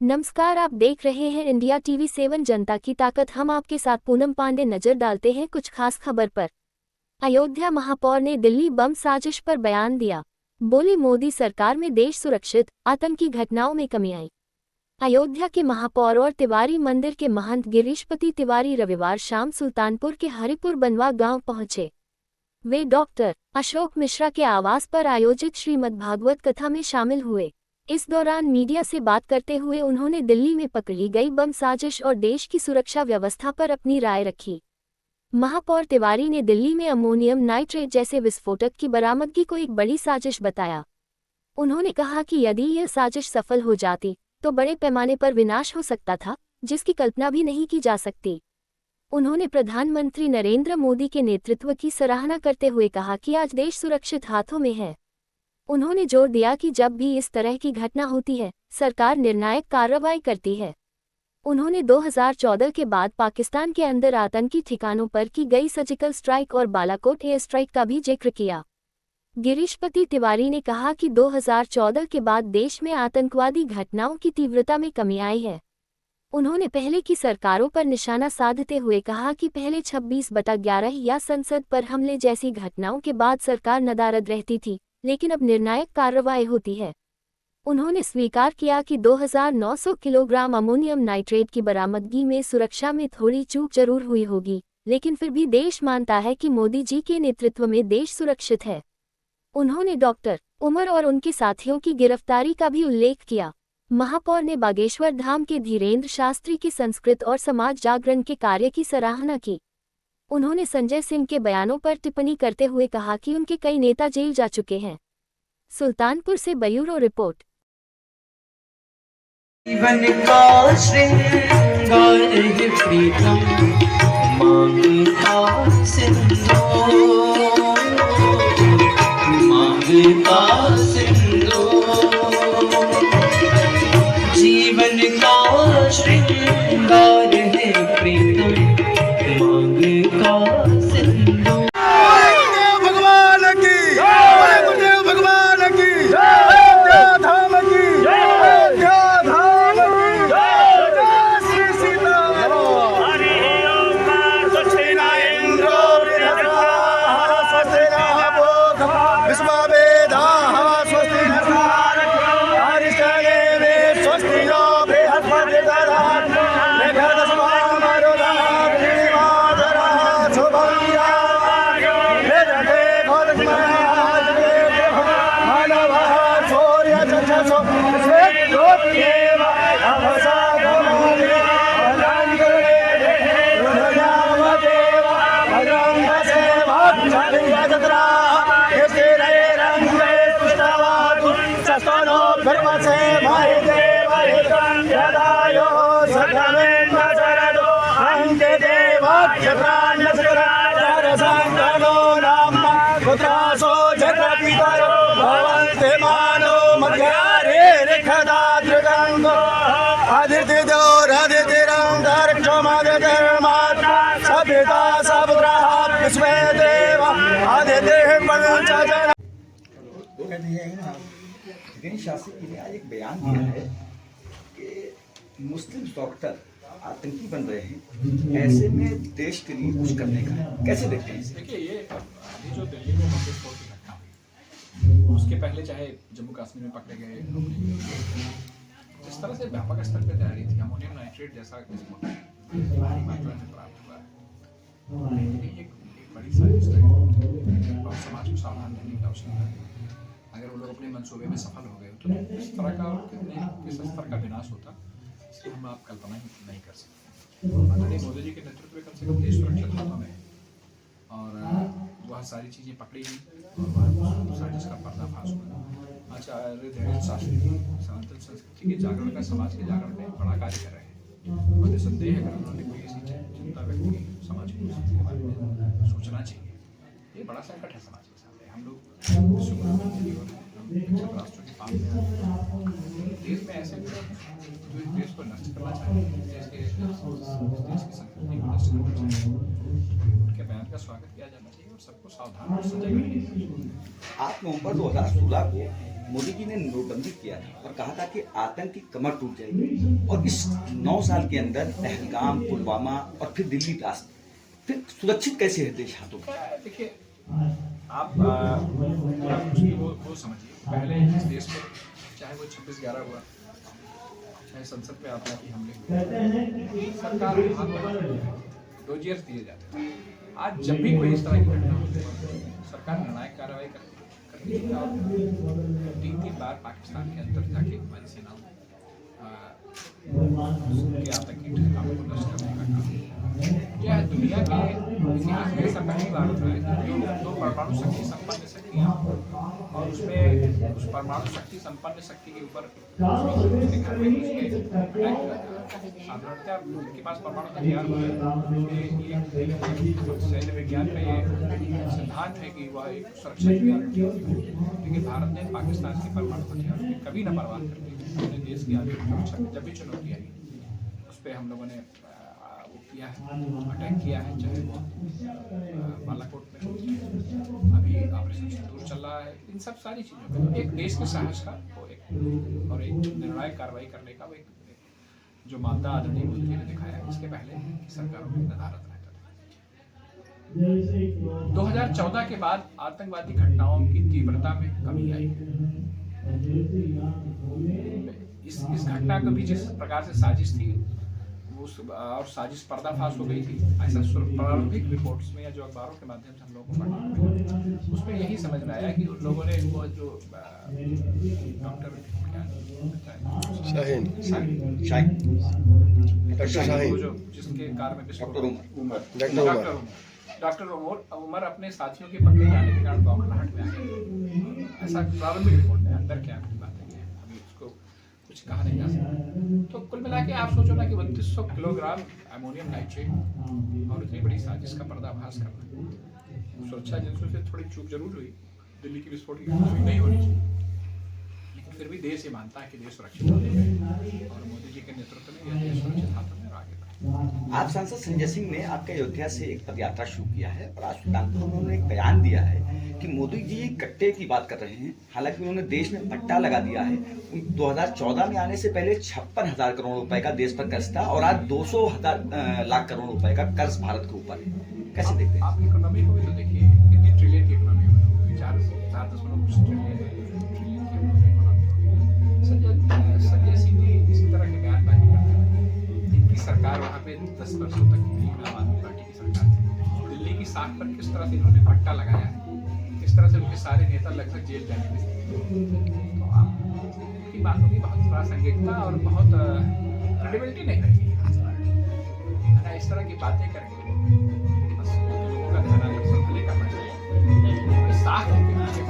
नमस्कार, आप देख रहे हैं इंडिया टीवी 7 जनता की ताकत। हम आपके साथ पूनम पांडे नजर डालते हैं कुछ खास खबर पर। अयोध्या महापौर ने दिल्ली बम साजिश पर बयान दिया। बोली, मोदी सरकार में देश सुरक्षित, आतंकी घटनाओं में कमी आई। अयोध्या के महापौर और तिवारी मंदिर के महंत गिरीशपति तिवारी रविवार शाम सुल्तानपुर के हरिपुर बनवा गांव पहुंचे। वे डॉक्टर अशोक मिश्रा के आवास पर आयोजित श्रीमद्भागवत कथा में शामिल हुए। इस दौरान मीडिया से बात करते हुए उन्होंने दिल्ली में पकड़ी गई बम साजिश और देश की सुरक्षा व्यवस्था पर अपनी राय रखी। महापौर तिवारी ने दिल्ली में अमोनियम नाइट्रेट जैसे विस्फोटक की बरामदगी को एक बड़ी साजिश बताया। उन्होंने कहा कि यदि यह साजिश सफल हो जाती तो बड़े पैमाने पर विनाश हो सकता था, जिसकी कल्पना भी नहीं की जा सकती। उन्होंने प्रधानमंत्री नरेंद्र मोदी के नेतृत्व की सराहना करते हुए कहा कि आज देश सुरक्षित हाथों में है। उन्होंने जोर दिया कि जब भी इस तरह की घटना होती है, सरकार निर्णायक कार्रवाई करती है। उन्होंने 2014 के बाद पाकिस्तान के अंदर आतंकी ठिकानों पर की गई सर्जिकल स्ट्राइक और बालाकोट एयर स्ट्राइक का भी जिक्र किया। गिरीशपति तिवारी ने कहा कि 2014 के बाद देश में आतंकवादी घटनाओं की तीव्रता में कमी आई है। उन्होंने पहले की सरकारों पर निशाना साधते हुए कहा कि पहले 26/11 या संसद पर हमले जैसी घटनाओं के बाद सरकार नदारद रहती थी, लेकिन अब निर्णायक कार्रवाई होती है। उन्होंने स्वीकार किया कि 2900 किलोग्राम अमोनियम नाइट्रेट की बरामदगी में सुरक्षा में थोड़ी चूक जरूर हुई होगी, लेकिन फिर भी देश मानता है कि मोदी जी के नेतृत्व में देश सुरक्षित है। उन्होंने डॉक्टर उमर और उनके साथियों की गिरफ्तारी का भी उल्लेख किया। महापौर ने बागेश्वर धाम के धीरेन्द्र शास्त्री की संस्कृत और समाज जागरण के कार्य की सराहना की। उन्होंने संजय सिंह के बयानों पर टिप्पणी करते हुए कहा कि उनके कई नेता जेल जा चुके हैं। सुल्तानपुर से ब्यूरो रिपोर्ट। जीवन का श्रृंगार है प्रीतम, मांगता सिंदूर, मांगता सिंदूर। जीवन का श्रृंगार है प्रीतम, मांगता सिंदूर। भगवान की गुरुदेव भगवान की अयोध्या धाम की अयोध्या धाम की जय श्री सीताराम। हरि ओम स्वस्ति न इंद्रो बृहस्पतिः स्वस्ति नः पूर्वा विश्ववेदाः स्वस्ति नः हरिश्चन्द्रदेवे स्वस्ति नो बृहस्पतिः ददातु मेघदस्मान् मरुतः श्रीमाधरः शुभं गणेश शास्त्री जी ने आज एक बयान दिया है कि मुस्लिम डॉक्टर आतंकी बन रहे हैं, ऐसे में देश के लिए कुछ करने का है। कैसे देखते हैं? देखिए, ये अभी जो दिल्ली में बम विस्फोट की घटना हुई, उसके पहले चाहे जम्मू कश्मीर में पकड़े गए लोग, इस तरह से व्यापक स्तर पर तैयारी थी। अमोनियम नाइट्रेट जैसा विस्फोट भारी मात्रा में प्राप्त हुआ है। ये एक बड़ी साजिश है और समाज को सावधान रहने की आवश्यकता है। अगर वो लोग अपने मंसूबे में सफल हो गए तो इस तरह का और किस स्तर का विनाश होता, इसकी हम आप कल्पना नहीं कर सकते। आदरणीय मोदी जी के नेतृत्व में कम से कम देश सुरक्षित हाथों में और वह सारी चीज़ें पकड़ी गई और वह साजिश का पर्दाफाश हुआ। आचार्य धीरेन्द्र शास्त्री जी सनातन संस्कृति के जागरण का, समाज के जागरण में बड़ा कार्य कर रहे हैं। मुझे संदेह है अगर उन्होंने कोई ऐसी चिंता व्यक्त की समाज को के बारे में सोचना चाहिए। ये बड़ा संकट है समाज के सामने। हम लोग राष्ट्रों के पास देश में ऐसे लोग हैं जो इस देश को नष्ट करना चाहते हैं, देश की संस्कृति को नष्ट करना चाहते हैं। उनके बयान का स्वागत किया जाना चाहिए और सबको सावधान और सजग रहना चाहिए। आप नवंबर 2016 को मोदी जी ने नोटबंदी किया था और कहा था कि आतंक की कमर टूट जाएगी, और इस 9 साल के अंदर पहलगाम, पुलवामा और फिर दिल्ली ब्लास्ट, फिर सुरक्षित कैसे है देश हाथों में? देखिए, आप वो समझिए, पहले इस देश में चाहे वो 26/11 हुआ, चाहे संसद पे आतंकी हमले हुए, सरकार हाथ 2 ईयर्स दिए जाते थे। आज जब भी कोई इस तरह की घटना होती है, सरकार निर्णायक कार्रवाई करती है और 3 बार पाकिस्तान के अंदर जाके हमारी सेनाओं के आतंकी ठिकानों को नष्ट करने का काम। क्या है, दुनिया के इतिहास में ऐसा पहली बार होता है कि जो 2 परमाणु शक्ति संपन्न शक्तियाँ और उसमें उस परमाणु शक्ति संपन्न शक्ति के ऊपर साधारणतः उनके पास परमाणु हथियार होते हैं। सैन्य विज्ञान का ये सिद्धांत है कि वह एक सुरक्षा की गारंटी होती है, लेकिन भारत ने पाकिस्तान के परमाणु हथियारों की कभी न परवाह करते अपने देश की आगे सुरक्षा में जब भी चुनौती आई उस पर हम लोगों ने वो किया है, अटैक किया है, चाहे वो बालाकोट में अभी ऑपरेशन सिंदूर चल रहा है। इन सब सारी चीज़ों में एक देश के साहस का वो एक और एक निर्णायक कार्रवाई करने का वो एक जो मानता आदरणीय मोदी जी ने दिखाया है, इसके पहले की सरकारों में नदारत रहता था। 2014 के बाद आतंकवादी घटनाओं की तीव्रता में कमी आई। इस घटना को भी जिस प्रकार से साजिश थी उस और साजिश पर्दाफाश हो गई थी, ऐसा प्रारंभिक रिपोर्ट्स में या जो अखबारों के माध्यम से हम लोगों को पढ़ना उसमें यही समझ में आया कि उन लोगों ने वो जो डॉक्टर शाहीन जो जिसके कार में डॉक्टर उमर अपने साथियों के पकड़े जाने के कारण बौखलाहट में आ गए। ऐसा प्रारंभिक रिपोर्ट में अंदर क्या बातें हैं, अभी उसको कुछ कहा नहीं जा सकता। तो कुल मिला के आप सोचो ना कि 3200 किलोग्राम अमोनियम नाइट्रेट और इतनी बड़ी साजिश का पर्दाफाश करना। सुरक्षा एजेंसियों से थोड़ी चूक जरूर हुई, दिल्ली की विस्फोट की घटना नहीं होनी चाहिए, लेकिन फिर भी देश ये मानता है कि देश सुरक्षित है और मोदी जी के नेतृत्व में यह देश सुरक्षित हाथों में आगे बढ़े। आप सांसद संजय सिंह ने आपके अयोध्या से एक पदयात्रा शुरू किया है और आज सुल्तानपुर में उन्होंने एक बयान दिया है कि मोदी जी कट्टे की बात कर रहे हैं। हालांकि उन्होंने देश में पट्टा लगा दिया है। 2014 में आने से पहले 56,000 करोड़ रुपए का देश पर कर्ज था और आज 200 लाख करोड़ रुपए का कर्ज भारत के ऊपर है। कैसे देखते हैं आप इकोनॉमी को भी तो देखिए, कितनी ट्रिलियन की इकोनॉमी होगी, 4.9 ट्रिलियन की इकोनॉमी। संजय सिंह जी इसी तरह के बयानबाजी करते हैं। इनकी सरकार वहाँ पे 10 वर्षों तक आम आदमी पार्टी की सरकार थी। दिल्ली की साख पर किस तरह से इन्होंने पट्टा लगाया है, किस तरह से उनके सारे नेता लगभग जेल जाने में, तो आप की बातों की बहुत प्रासंगिकता और बहुत क्रेडिबिलिटी नहीं रहेगी। इस तरह की बातें करके बस लोगों का ध्यान आकर्षण भले करना चाहिए। साख के पीछे